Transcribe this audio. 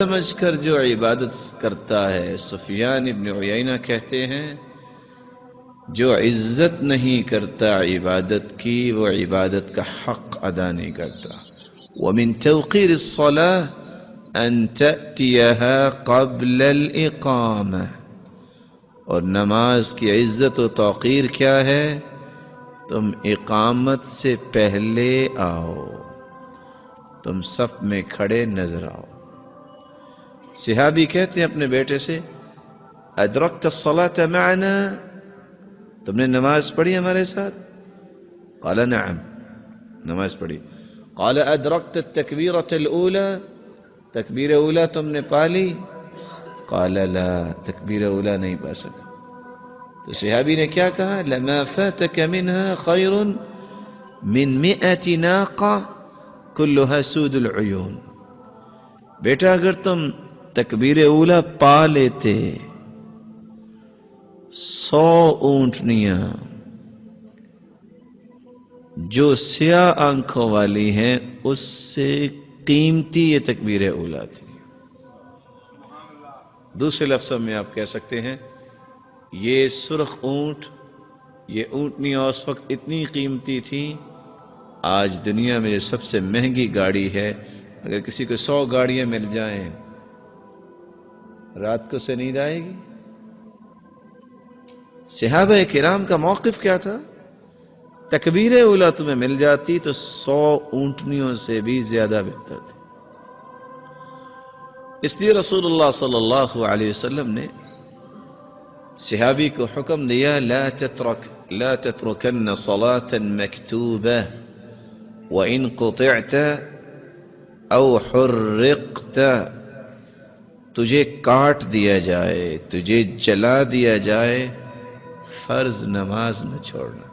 سمجھ کر جو عبادت کرتا ہے، سفیان ابن عیینہ کہتے ہیں جو عزت نہیں کرتا عبادت کی وہ عبادت کا حق ادا نہیں کرتا۔ وَمِن تَوْقِيرِ الصَّلَاةِ أَن تَأْتِيَهَا قَبْلَ الْإِقَامَةِ، اور نماز کی عزت و توقیر کیا ہے؟ تم اقامت سے پہلے آؤ، تم صف میں کھڑے نظر آؤ۔ صحابی کہتے ہیں اپنے بیٹے سے، ادرکت الصلاة معنا، تم نے نماز پڑھی ہمارے ساتھ؟ قال نعم، نماز پڑھی۔ قال ادرکت التکبیرۃ الاولی، تکبیر اولا تم نے پا لی؟ قال لا، تکبیر اولا نہیں پا سکا۔ تو صحابی نے کیا کہا؟ لما فاتك منها خیر من 100 ناقہ كلها سود العیون، بیٹا اگر تم تکبیر اولا پا لیتے 100 اونٹنیاں جو سیاہ آنکھوں والی ہیں اس سے قیمتی یہ تکبیر اولا تھی۔ دوسرے لفظوں میں آپ کہہ سکتے ہیں یہ سرخ اونٹ، یہ اونٹنیاں اس وقت اتنی قیمتی تھی، آج دنیا میں سب سے مہنگی گاڑی ہے، اگر کسی کو 100 گاڑیاں مل جائیں رات کو سے نیند آئے گی؟ صحابہ کرام کا موقف کیا تھا؟ تکبیر اولا تمہیں مل جاتی تو 100 اونٹنیوں سے بھی زیادہ بہتر تھی۔ اس لیے رسول اللہ صلی اللہ علیہ وسلم نے صحابی کو حکم دیا، لا تترکن صلاة مکتوبہ وإن قطعت او حرقت، تجھے کاٹ دیا جائے، تجھے جلا دیا جائے، فرض نماز نہ چھوڑنا۔